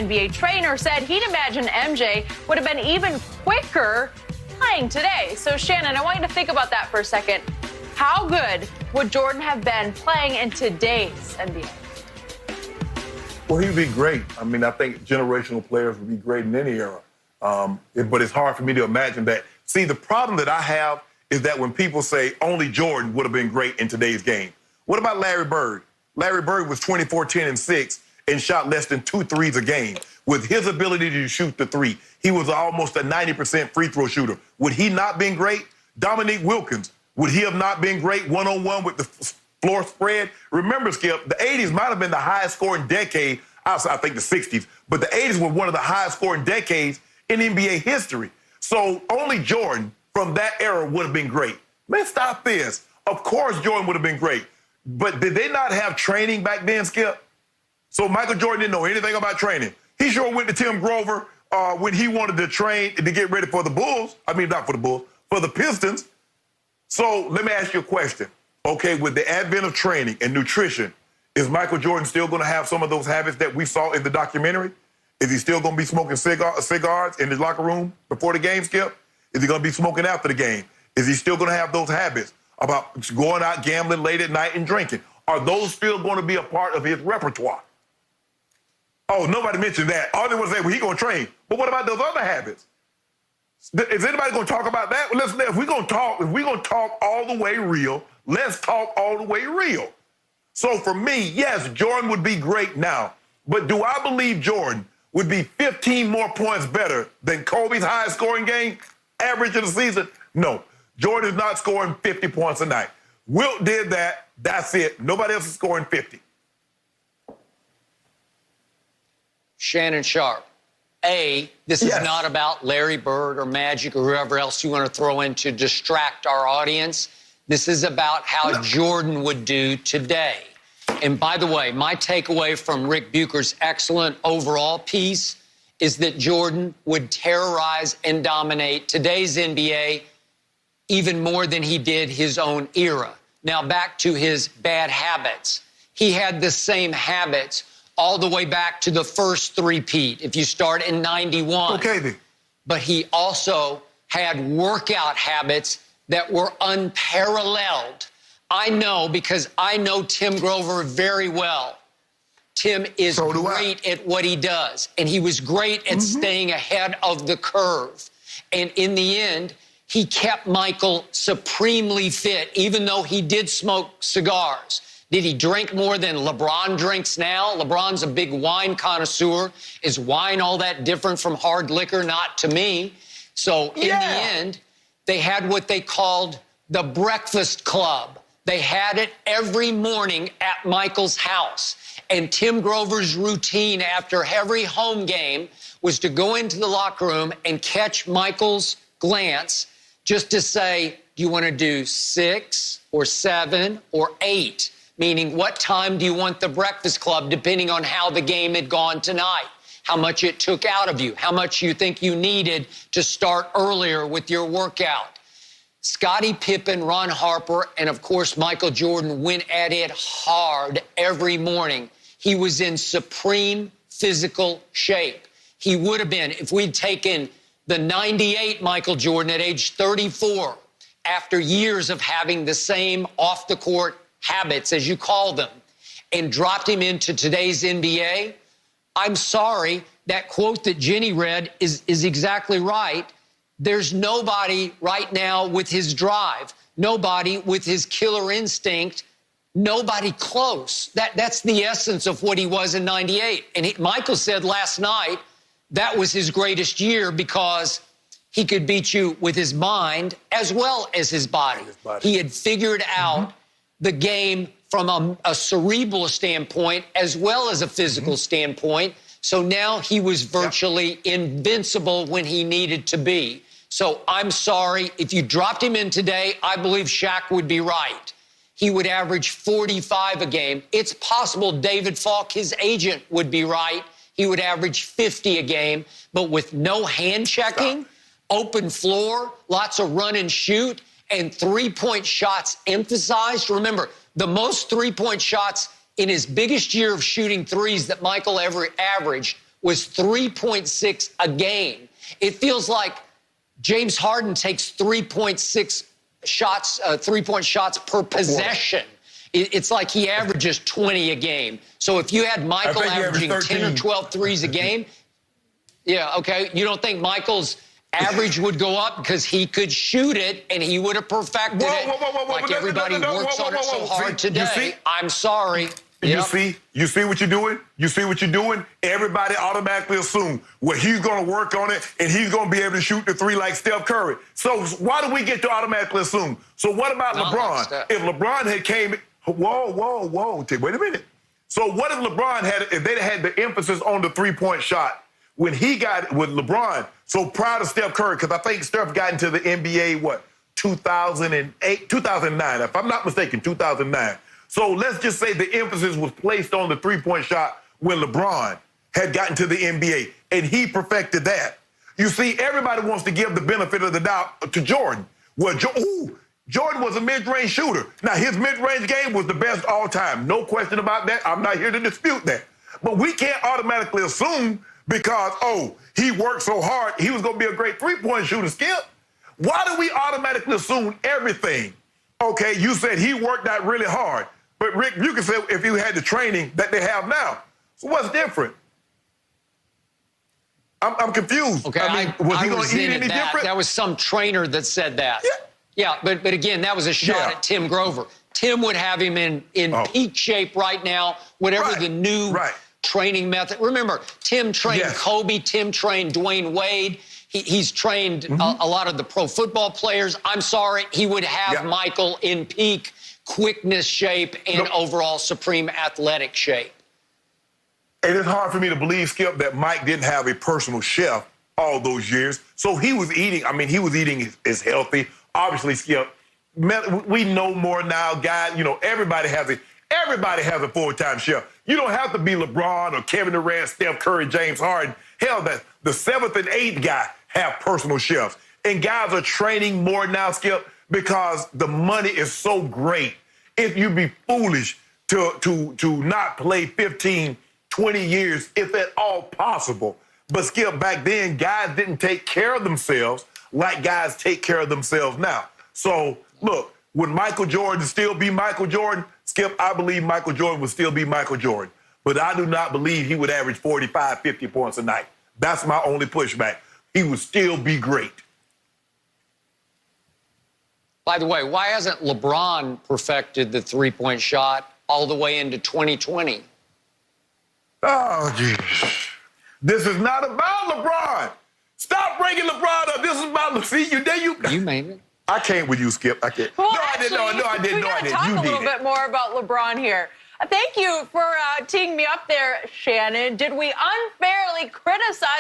NBA trainer said he'd imagine MJ would have been even quicker playing today. So, Shannon, I want you to think about that for a second. How good would Jordan have been playing in today's NBA? Well, he'd be great. I mean, I think generational players would be great in any era. But it's hard for me to imagine that. See, the problem that I have is that when people say only Jordan would have been great in today's game. What about Larry Bird? Larry Bird was 24, 10, and 6 and shot less than 2 threes a game. With his ability to shoot the three, he was almost a 90% free throw shooter. Would he not been great? Dominique Wilkins, would he have not been great one-on-one with the floor spread? Remember, Skip, the 80s might have been the highest scoring decade, I think the 60s, but the 80s were one of the highest scoring decades in NBA history. So only Jordan from that era would have been great. Man, stop this. Of course Jordan would have been great. But did they not have training back then, Skip? So Michael Jordan didn't know anything about training. He sure went to Tim Grover when he wanted to train to get ready for the Bulls. I mean, not for the Bulls, for the Pistons. So let me ask you a question. Okay, with the advent of training and nutrition, is Michael Jordan still going to have some of those habits that we saw in the documentary? Is he still going to be smoking cigars in his locker room before the game, Skip? Is he going to be smoking after the game? Is he still going to have those habits about going out gambling late at night and drinking? Are those still going to be a part of his repertoire? Oh, nobody mentioned that. All they want to say, well, he's going to train. But what about those other habits? Is anybody going to talk about that? Well, if we're going to talk all the way real, let's talk all the way real. So for me, yes, Jordan would be great now. But do I believe Jordan would be 15 more points better than Kobe's highest scoring game average of the season? No. Jordan is not scoring 50 points a night. Wilt did that. That's it. Nobody else is scoring 50. Shannon Sharp. This is not about Larry Bird or Magic or whoever else you want to throw in to distract our audience. This is about how Jordan would do today. And by the way, my takeaway from Rick Bucher's excellent overall piece is that Jordan would terrorize and dominate today's NBA even more than he did his own era. Now, back to his bad habits. He had the same habits all the way back to the first three-peat, if you start in 91. Okay, then. But he also had workout habits that were unparalleled. I know because I know Tim Grover very well. Tim is great at what he does, and he was great at staying ahead of the curve. And in the end, he kept Michael supremely fit, even though he did smoke cigars. Did he drink more than LeBron drinks now? LeBron's a big wine connoisseur. Is wine all that different from hard liquor? Not to me. So in the end, they had what they called the Breakfast Club. They had it every morning at Michael's house. And Tim Grover's routine after every home game was to go into the locker room and catch Michael's glance just to say, do you want to do 6 or 7 or 8? Meaning, what time do you want the Breakfast Club, depending on how the game had gone tonight, how much it took out of you, how much you think you needed to start earlier with your workout. Scottie Pippen, Ron Harper, and, of course, Michael Jordan went at it hard every morning. He was in supreme physical shape. He would have been, if we'd taken the 98 Michael Jordan at age 34, after years of having the same off-the-court habits, as you call them, and dropped him into today's NBA, I'm sorry, that quote that Jenny read is exactly right. There's nobody right now with his drive, nobody with his killer instinct, nobody close. That's the essence of what he was in 98. And Michael said last night that was his greatest year because he could beat you with his mind as well as his body. He had figured out the game from a cerebral standpoint as well as a physical standpoint. So now he was virtually invincible when he needed to be. So I'm sorry, if you dropped him in today, I believe Shaq would be right. He would average 45 a game. It's possible David Falk, his agent, would be right. He would average 50 a game, but with no hand checking, open floor, lots of run and shoot, and three-point shots emphasized. Remember, the most three-point shots in his biggest year of shooting threes that Michael ever averaged was 3.6 a game. It feels like James Harden takes 3.6 shots, three-point shots per possession. It's like he averages 20 a game. So if you had Michael averaging 10 or 12 threes a game, yeah, okay, you don't think Michael's average would go up because he could shoot it and he would have perfected it like everybody works on it so hard today? I'm sorry. You see what you're doing? You see what you're doing? Everybody automatically assume, well, he's going to work on it and he's going to be able to shoot the three like Steph Curry. So why do we get to automatically assume? So what about LeBron? If LeBron had came, whoa, wait a minute. So what if LeBron if they'd had the emphasis on the three-point shot when he got with LeBron? So prior to Steph Curry, because I think Steph got into the NBA, 2008, 2009, if I'm not mistaken, 2009. So let's just say the emphasis was placed on the three-point shot when LeBron had gotten to the NBA, and he perfected that. You see, everybody wants to give the benefit of the doubt to Jordan. Well, Jordan was a mid-range shooter. Now, his mid-range game was the best all time. No question about that. I'm not here to dispute that. But we can't automatically assume because, he worked so hard, he was going to be a great three-point shooter, Skip. Why do we automatically assume everything? Okay, you said he worked out really hard. But, Rick, you can say if you had the training that they have now. So what's different? I'm confused. Okay, I mean, was he going to eat any that. different? That was some trainer that said that. Yeah, but again, that was a shot at Tim Grover. Tim would have him in peak shape right now, whatever the new training method. Remember, Tim trained Kobe, Tim trained Dwayne Wade. He's trained a lot of the pro football players. I'm sorry, he would have Michael in peak quickness shape and overall supreme athletic shape. And it's hard for me to believe, Skip, that Mike didn't have a personal chef all those years. So he was eating, he was eating as healthy. Obviously, Skip, we know more now, guys. You know, everybody has a full-time chef. You don't have to be LeBron or Kevin Durant, Steph Curry, James Harden. Hell, the 7th and 8th guy have personal chefs. And guys are training more now, Skip, because the money is so great. If you'd be foolish to not play 15, 20 years, if at all possible. But, Skip, back then, guys didn't take care of themselves like guys take care of themselves now. So, look, would Michael Jordan still be Michael Jordan? Skip, I believe Michael Jordan would still be Michael Jordan. But I do not believe he would average 45, 50 points a night. That's my only pushback. He would still be great. By the way, why hasn't LeBron perfected the three-point shot all the way into 2020? Oh, jeez. This is not about LeBron. Stop bringing LeBron up. This is about, see, You made it. I can't with you, Skip. I can't. Well, no, I didn't. We got to talk a little bit more about LeBron here. Thank you for teeing me up there, Shannon. Did we unfairly criticize